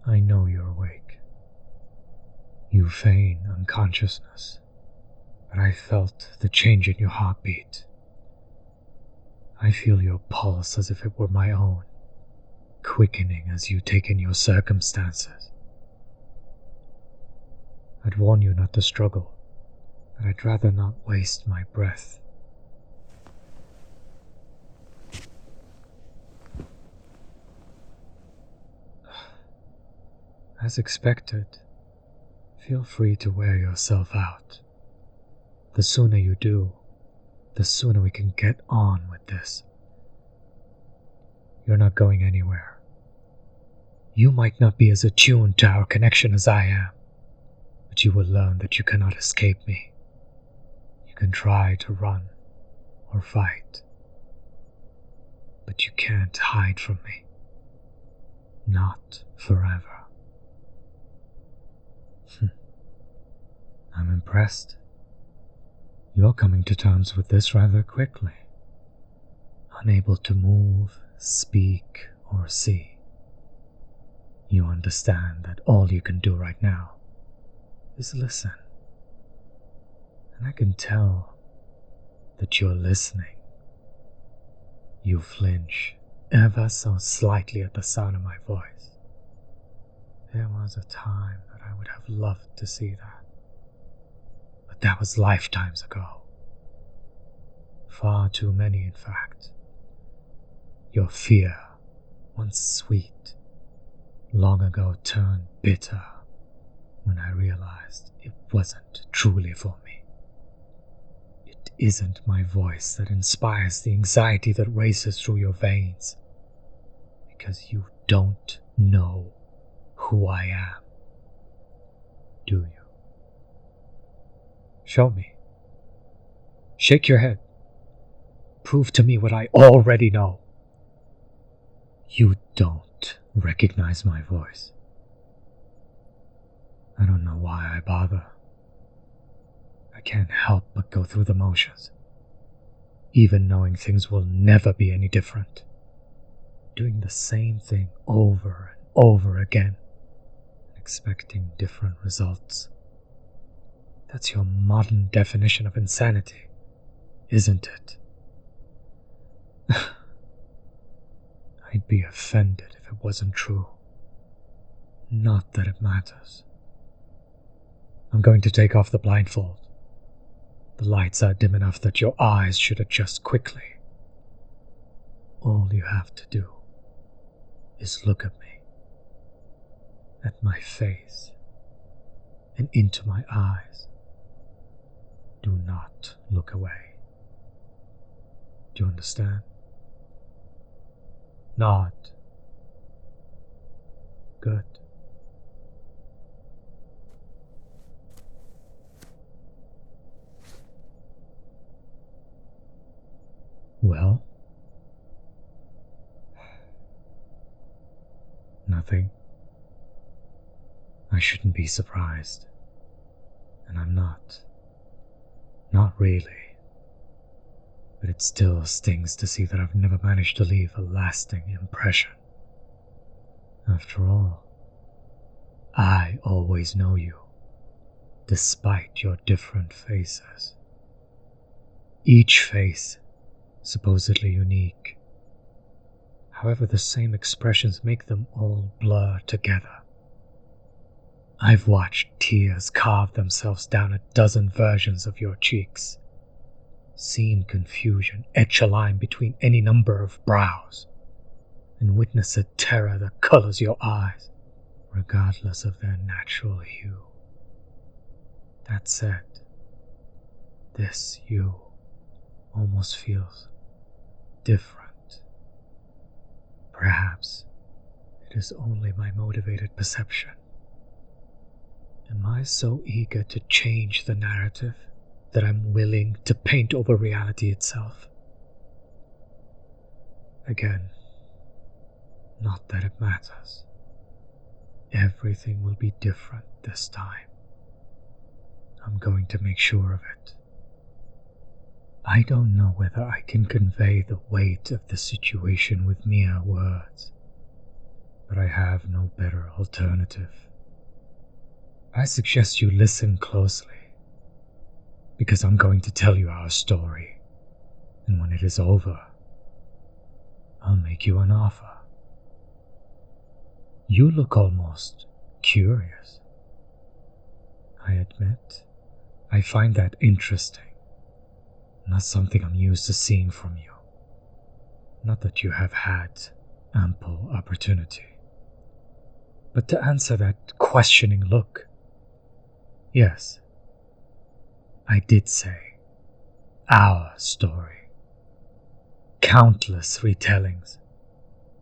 I know you're awake. You feign unconsciousness, but I felt the change in your heartbeat. I feel your pulse as if it were my own, quickening as you take in your circumstances. I'd warn you not to struggle, but I'd rather not waste my breath. As expected, feel free to wear yourself out. The sooner you do, the sooner we can get on with this. You're not going anywhere. You might not be as attuned to our connection as I am, but you will learn that you cannot escape me. You can try to run or fight, but you can't hide from me. Not forever. I'm impressed. You're coming to terms with this rather quickly. Unable to move, speak, or see. You understand that all you can do right now is listen. And I can tell that you're listening. You flinch ever so slightly at the sound of my voice. There was a time that I would have loved to see that. But that was lifetimes ago. Far too many, in fact. Your fear, once sweet, long ago turned bitter when I realized it wasn't truly for me. It isn't my voice that inspires the anxiety that races through your veins, because you don't know who I am. Do you? Show me. Shake your head. Prove to me what I already know. You don't recognize my voice. I don't know why I bother. I can't help but go through the motions, even knowing things will never be any different. Doing the same thing over and over again, expecting different results. That's your modern definition of insanity, isn't it? I'd be offended if it wasn't true. Not that it matters. I'm going to take off the blindfold. The lights are dim enough that your eyes should adjust quickly. All you have to do is look at me, at my face, and into my eyes. Do not look away. Do you understand? Nod. Good. Well? Nothing. I shouldn't be surprised. And I'm not. Not really. But it still stings to see that I've never managed to leave a lasting impression. After all, I always know you, despite your different faces. Each face supposedly unique. However, the same expressions make them all blur together. I've watched tears carve themselves down a dozen versions of your cheeks, seen confusion etch a line between any number of brows, and witnessed a terror that colors your eyes, regardless of their natural hue. That said, this you almost feels different. Perhaps it is only my motivated perception. Am I so eager to change the narrative that I'm willing to paint over reality itself? Again, not that it matters. Everything will be different this time. I'm going to make sure of it. I don't know whether I can convey the weight of the situation with mere words, but I have no better alternative. I suggest you listen closely, because I'm going to tell you our story, and when it is over, I'll make you an offer. You look almost curious. I admit, I find that interesting, not something I'm used to seeing from you. Not that you have had ample opportunity. But to answer that questioning look, yes, I did say our story. Countless retellings,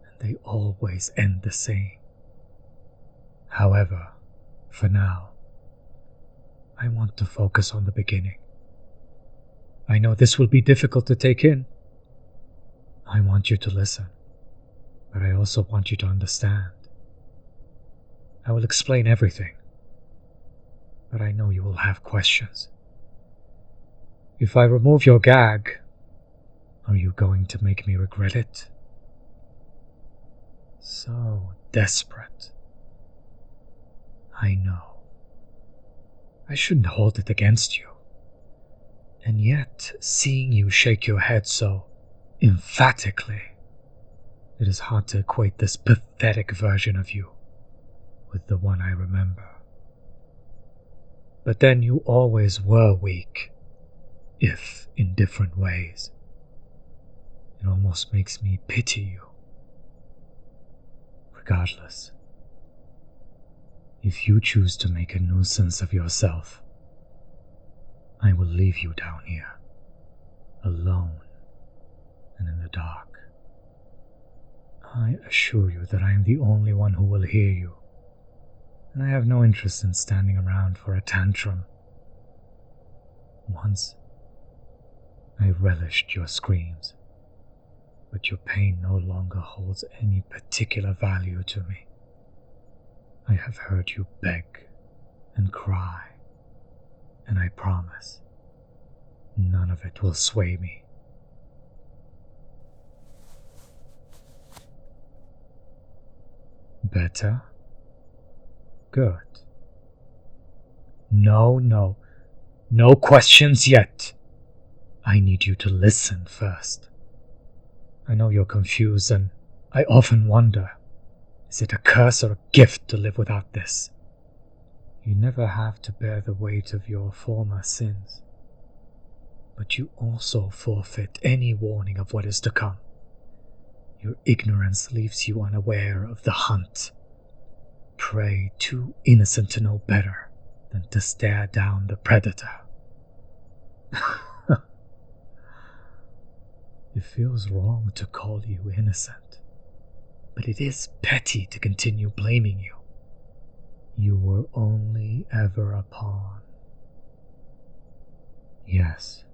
and they always end the same. However, for now, I want to focus on the beginning. I know this will be difficult to take in. I want you to listen, but I also want you to understand. I will explain everything, but I know you will have questions. If I remove your gag, are you going to make me regret it? So desperate. I know. I shouldn't hold it against you. And yet, seeing you shake your head so emphatically, it is hard to equate this pathetic version of you with the one I remember. But then you always were weak, if in different ways. It almost makes me pity you. Regardless, if you choose to make a nuisance of yourself, I will leave you down here, alone and in the dark. I assure you that I am the only one who will hear you, and I have no interest in standing around for a tantrum. Once, I relished your screams, but your pain no longer holds any particular value to me. I have heard you beg and cry, and I promise, none of it will sway me. Better? Good. No questions yet. I need you to listen first. I know you're confused, and I often wonder, is it a curse or a gift to live without this? You never have to bear the weight of your former sins, but you also forfeit any warning of what is to come. Your ignorance leaves you unaware of the hunt, prey too innocent to know better than to stare down the predator. It feels wrong to call you innocent, but it is petty to continue blaming you. You were only ever a pawn. Yes,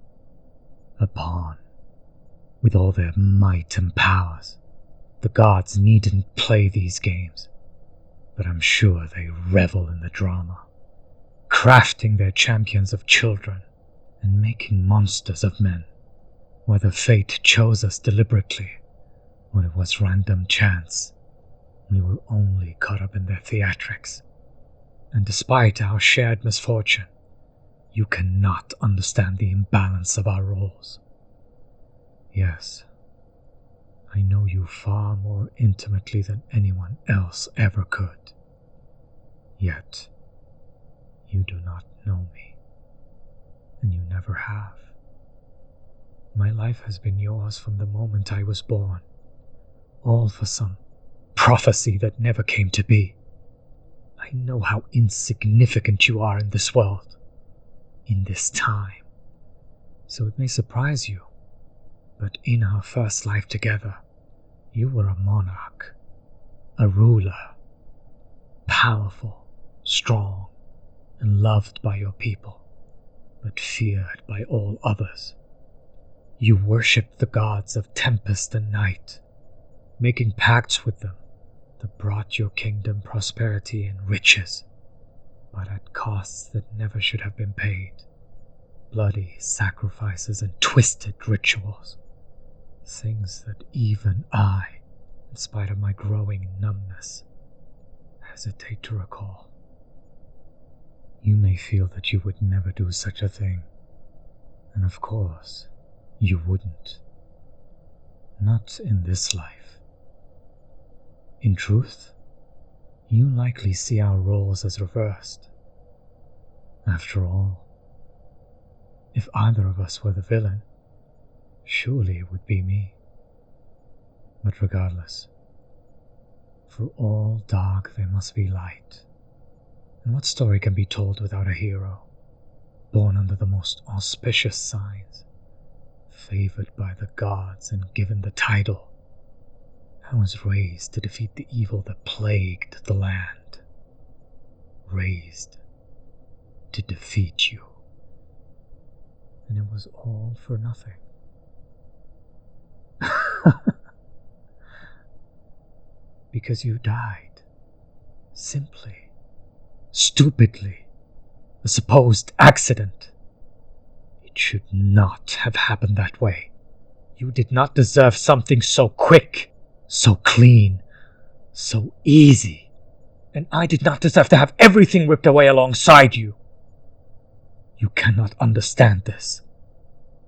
a pawn. With all their might and powers, the gods needn't play these games, but I'm sure they revel in the drama, crafting their champions of children and making monsters of men. Whether fate chose us deliberately, or it was random chance, we were only caught up in their theatrics. And despite our shared misfortune, you cannot understand the imbalance of our roles. Yes, I know you far more intimately than anyone else ever could. Yet, you do not know me, and you never have. My life has been yours from the moment I was born, all for some prophecy that never came to be. I know how insignificant you are in this world, in this time, so it may surprise you, but in our first life together, you were a monarch, a ruler, powerful, strong, and loved by your people, but feared by all others. You worshipped the gods of tempest and night, making pacts with them that brought your kingdom prosperity and riches, but at costs that never should have been paid. Bloody sacrifices and twisted rituals. Things that even I, in spite of my growing numbness, hesitate to recall. You may feel that you would never do such a thing, and of course, you wouldn't. Not in this life. In truth, you likely see our roles as reversed. After all, if either of us were the villain, surely it would be me. But regardless, for all dark there must be light. And what story can be told without a hero, born under the most auspicious signs, favored by the gods and given the title? I was raised to defeat the evil that plagued the land. Raised to defeat you. And it was all for nothing. Because you died. Simply. Stupidly. A supposed accident. It should not have happened that way. You did not deserve something so quick, so clean, so easy. And I did not deserve to have everything ripped away alongside you. You cannot understand this,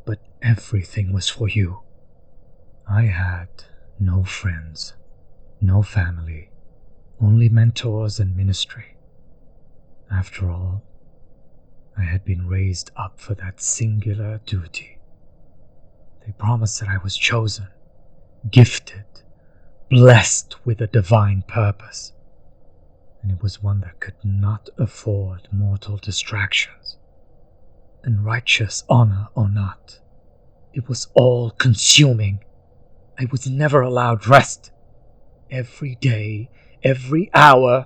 but everything was for you. I had no friends, no family, only mentors and ministry. After all, I had been raised up for that singular duty. They promised that I was chosen, gifted, blessed with a divine purpose, and it was one that could not afford mortal distractions. And righteous honor or not, it was all consuming. I was never allowed rest. Every day, every hour,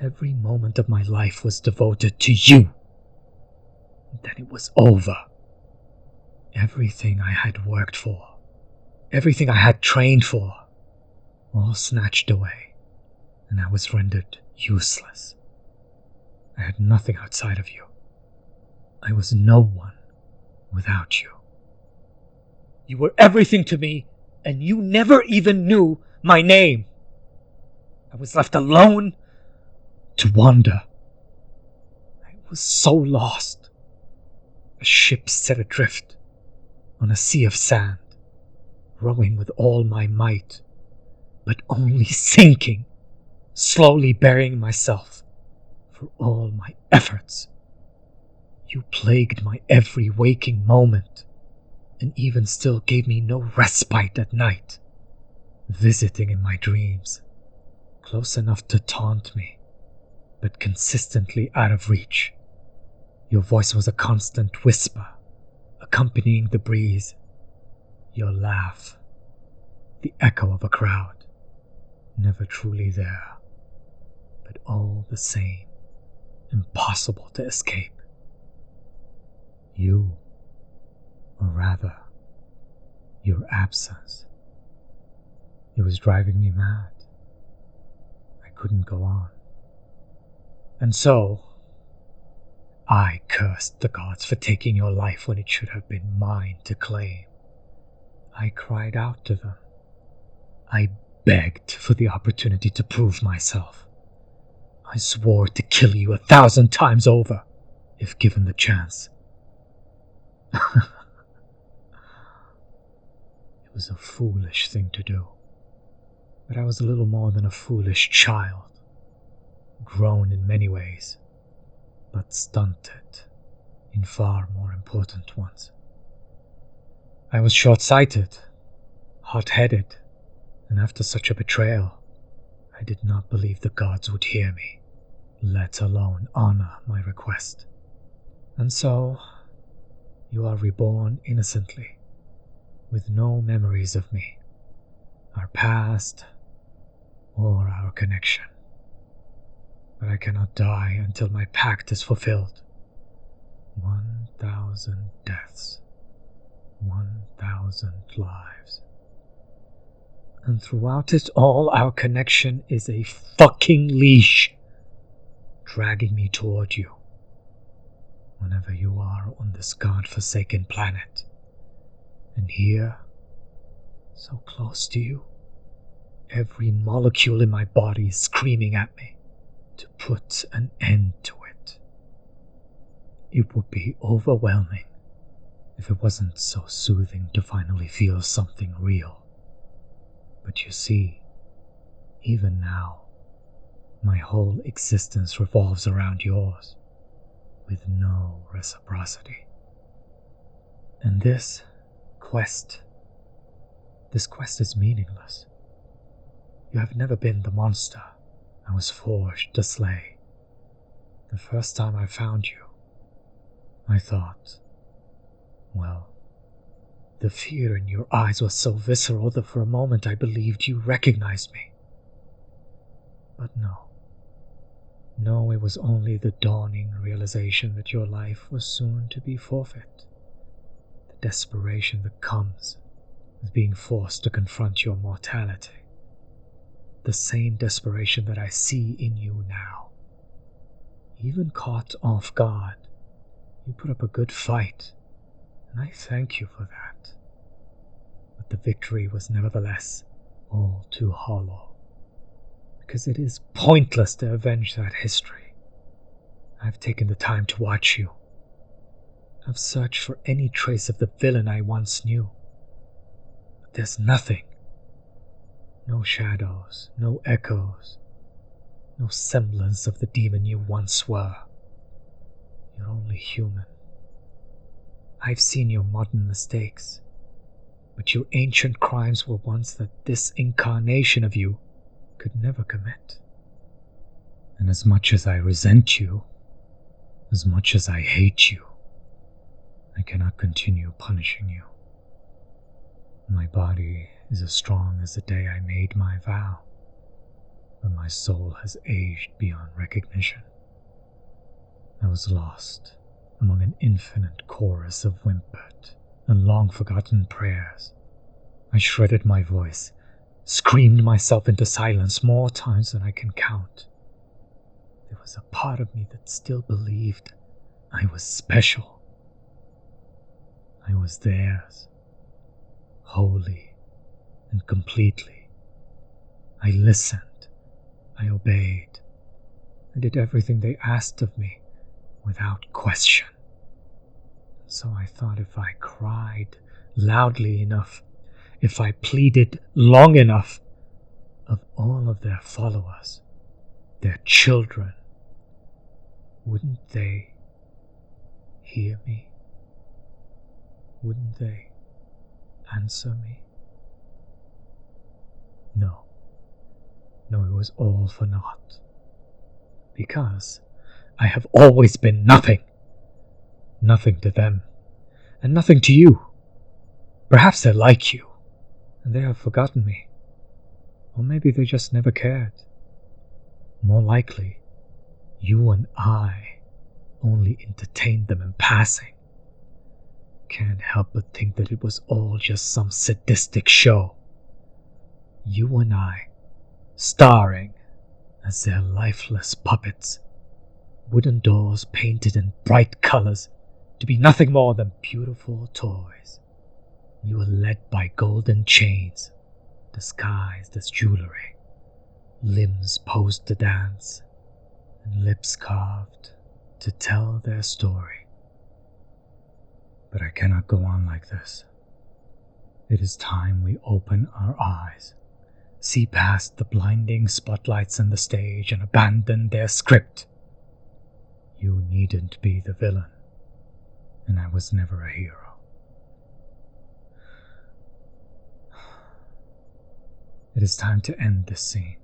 every moment of my life was devoted to you. And then it was over. Everything I had worked for, everything I had trained for, all snatched away, and I was rendered useless. I had nothing outside of you. I was no one without you. You were everything to me, and you never even knew my name. I was left alone to wander. I was so lost. A ship set adrift on a sea of sand, rowing with all my might, but only sinking, slowly burying myself for all my efforts. You plagued my every waking moment, and even still gave me no respite at night, visiting in my dreams, close enough to taunt me, but consistently out of reach. Your voice was a constant whisper, accompanying the breeze. Your laugh, the echo of a crowd, never truly there, but all the same, impossible to escape. You, or rather, your absence. It was driving me mad. I couldn't go on. And so, I cursed the gods for taking your life when it should have been mine to claim. I cried out to them. I begged for the opportunity to prove myself. I swore to kill you 1,000 times over, if given the chance. It was a foolish thing to do, but I was a little more than a foolish child, grown in many ways, but stunted in far more important ones. I was short-sighted, hot-headed, and after such a betrayal, I did not believe the gods would hear me, let alone honor my request. And so, you are reborn innocently, with no memories of me, our past, or our connection. But I cannot die until my pact is fulfilled. 1,000 deaths, 1,000 lives. And throughout it all, our connection is a fucking leash, dragging me toward you. Whenever you are on this god-forsaken planet, and here, so close to you, every molecule in my body is screaming at me. to put an end to it. It would be overwhelming if it wasn't so soothing to finally feel something real. But you see, even now, my whole existence revolves around yours, with no reciprocity. And this quest is meaningless. You have never been the monster I was forged to slay. The first time I found you, I thought, well, the fear in your eyes was so visceral that for a moment I believed you recognized me. But no, it was only the dawning realization that your life was soon to be forfeit. The desperation that comes with being forced to confront your mortality. The same desperation that I see in you now. Even caught off guard, you put up a good fight, and I thank you for that. But the victory was nevertheless all too hollow, because it is pointless to avenge that history. I've taken the time to watch you. I've searched for any trace of the villain I once knew. But there's nothing. No shadows, no echoes, no semblance of the demon you once were. You're only human. I've seen your modern mistakes, but your ancient crimes were ones that this incarnation of you could never commit. And as much as I resent you, as much as I hate you, I cannot continue punishing you. My body is as strong as the day I made my vow, but my soul has aged beyond recognition. I was lost among an infinite chorus of whimpered and long-forgotten prayers. I shredded my voice, screamed myself into silence more times than I can count. There was a part of me that still believed I was special. I was theirs, wholly and completely. I listened, I obeyed, I did everything they asked of me without question. So I thought if I cried loudly enough, if I pleaded long enough, of all of their followers, their children, wouldn't they hear me? Wouldn't they answer me? No, it was all for naught. Because I have always been nothing. Nothing to them, and nothing to you. Perhaps they're like you, and they have forgotten me. Or maybe they just never cared. More likely, you and I only entertained them in passing. Can't help but think that it was all just some sadistic show. You and I, starring as their lifeless puppets, wooden dolls painted in bright colors to be nothing more than beautiful toys. We were led by golden chains, disguised as jewelry, limbs posed to dance, and lips carved to tell their story. But I cannot go on like this. It is time we open our eyes, see past the blinding spotlights on the stage, and abandon their script. You needn't be the villain, and I was never a hero. It is time to end this scene.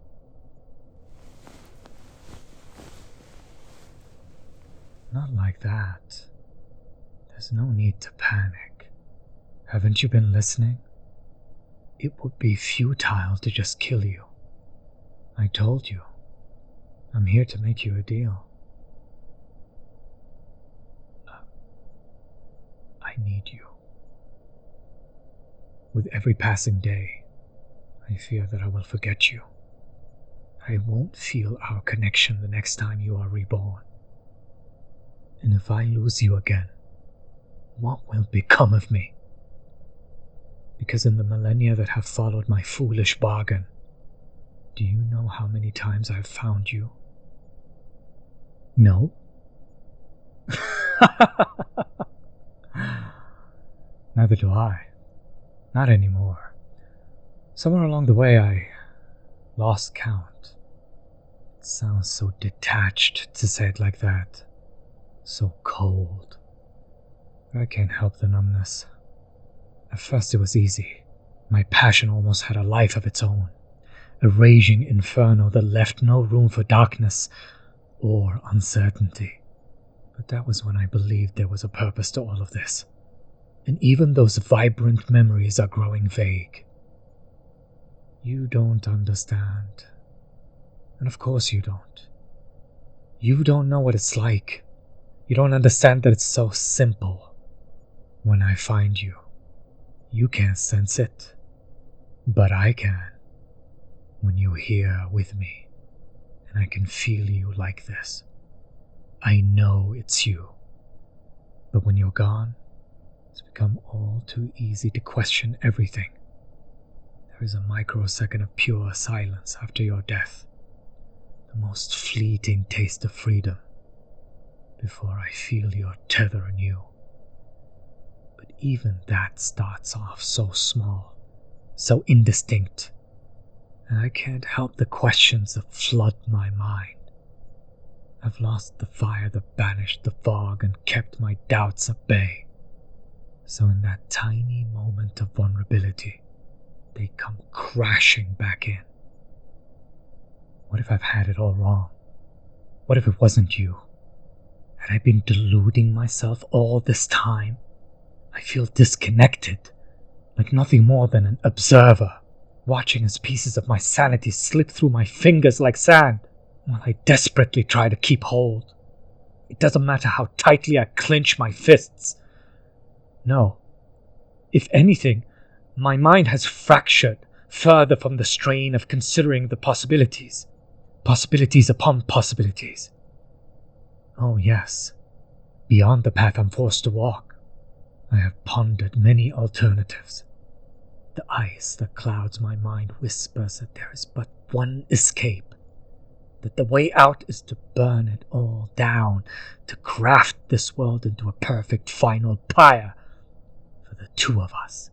Not like that. There's no need to panic. Haven't you been listening? It would be futile to just kill you. I told you. I'm here to make you a deal. I need you. With every passing day, I fear that I will forget you. I won't feel our connection the next time you are reborn. And if I lose you again, what will become of me? Because in the millennia that have followed my foolish bargain, do you know how many times I've found you, No. Neither do I. Not anymore. Somewhere along the way I lost count. It sounds so detached to say it like that. So cold. But I can't help the numbness. At first it was easy. My passion almost had a life of its own. A raging inferno that left no room for darkness or uncertainty. But that was when I believed there was a purpose to all of this. And even those vibrant memories are growing vague. You don't understand. And of course you don't. You don't know what it's like. You don't understand that it's so simple. When I find you, you can't sense it. But I can. When you're here with me, and I can feel you like this. I know it's you. But when you're gone, it's become all too easy to question everything. There is a microsecond of pure silence after your death. The most fleeting taste of freedom. Before I feel your tether anew. But even that starts off so small, so indistinct. And I can't help the questions that flood my mind. I've lost the fire that banished the fog and kept my doubts at bay. So in that tiny moment of vulnerability, they come crashing back in. What if I've had it all wrong? What if it wasn't you? Had I been deluding myself all this time? I feel disconnected, like nothing more than an observer, watching as pieces of my sanity slip through my fingers like sand, while I desperately try to keep hold. It doesn't matter how tightly I clench my fists. No. If anything, my mind has fractured further from the strain of considering the possibilities. Possibilities upon possibilities. Oh yes, beyond the path I'm forced to walk, I have pondered many alternatives. The ice that clouds my mind whispers that there is but one escape, that the way out is to burn it all down, to craft this world into a perfect final pyre for the two of us.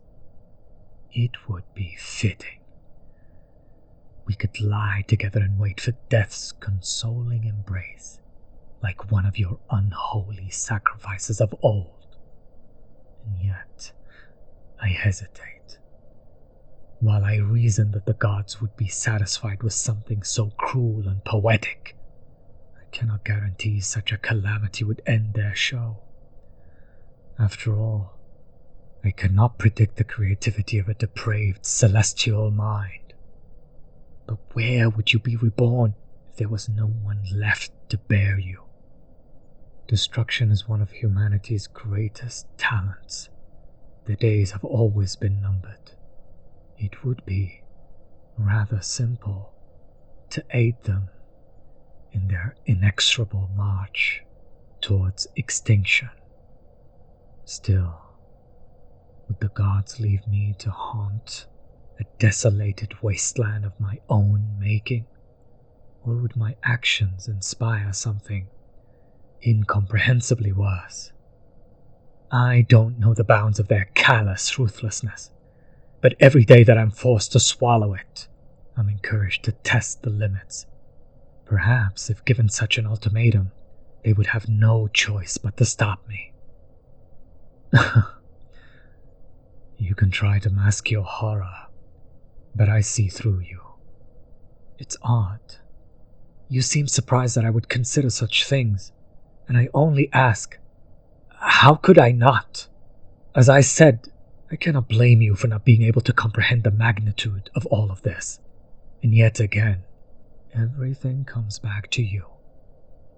It would be fitting. We could lie together and wait for death's consoling embrace, like one of your unholy sacrifices of old. And yet, I hesitate. While I reason that the gods would be satisfied with something so cruel and poetic, I cannot guarantee such a calamity would end their show. After all, I cannot predict the creativity of a depraved celestial mind. But where would you be reborn if there was no one left to bear you? Destruction is one of humanity's greatest talents. The days have always been numbered. It would be rather simple to aid them in their inexorable march towards extinction. Still, would the gods leave me to haunt a desolated wasteland of my own making? Or would my actions inspire something incomprehensibly worse? I don't know the bounds of their callous ruthlessness, but every day that I'm forced to swallow it, I'm encouraged to test the limits. Perhaps if given such an ultimatum, they would have no choice but to stop me. You can try to mask your horror, but I see through you. It's odd. You seem surprised that I would consider such things, and I only ask, how could I not? As I said, I cannot blame you for not being able to comprehend the magnitude of all of this. And yet again, everything comes back to you.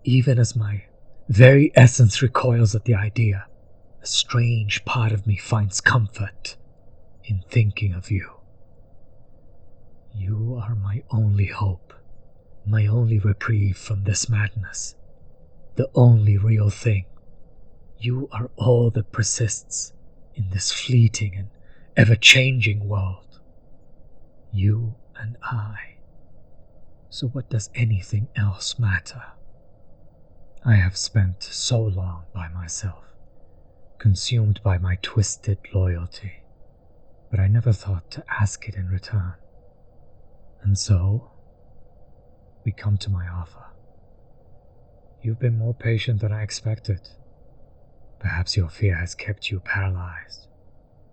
Even as my very essence recoils at the idea, a strange part of me finds comfort in thinking of you. You are my only hope, my only reprieve from this madness, the only real thing. You are all that persists in this fleeting and ever-changing world. You and I. So what does anything else matter? I have spent so long by myself, consumed by my twisted loyalty, but I never thought to ask it in return. And so, we come to my offer. You've been more patient than I expected. Perhaps your fear has kept you paralyzed,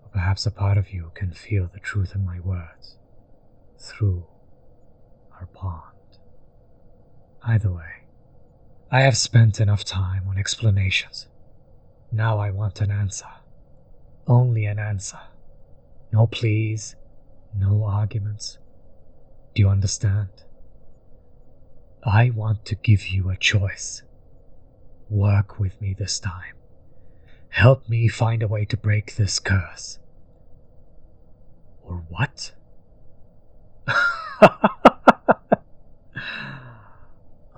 or perhaps a part of you can feel the truth in my words, through our bond. Either way, I have spent enough time on explanations. Now I want an answer. Only an answer. No pleas, no arguments. Do you understand? I want to give you a choice. Work with me this time. Help me find a way to break this curse. Or what?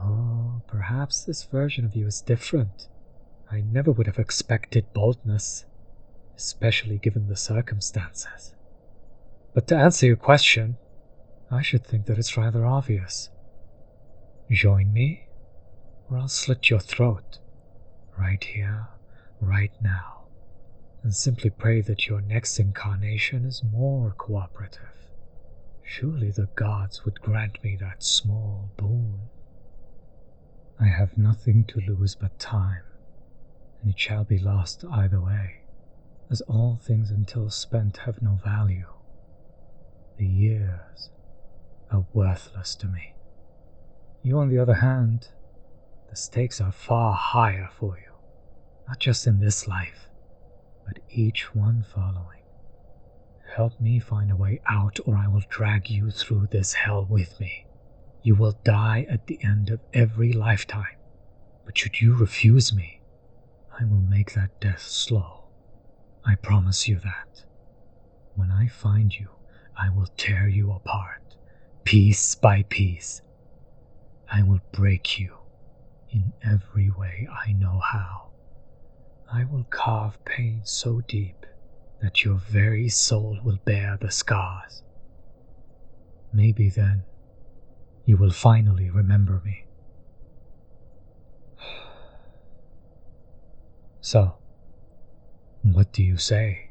Oh, perhaps this version of you is different. I never would have expected boldness, especially given the circumstances. But to answer your question, I should think that it's rather obvious. Join me, or I'll slit your throat, right here, right now, and simply pray that your next incarnation is more cooperative. Surely the gods would grant me that small boon. I have nothing to lose but time, and it shall be lost either way, as all things until spent have no value. The years are worthless to me. You, on the other hand, the stakes are far higher for you, not just in this life, but each one following. Help me find a way out, or I will drag you through this hell with me. You will die at the end of every lifetime, but should you refuse me, I will make that death slow. I promise you that. When I find you, I will tear you apart, piece by piece. I will break you in every way I know how. I will carve pain so deep that your very soul will bear the scars. Maybe then you will finally remember me. So, what do you say?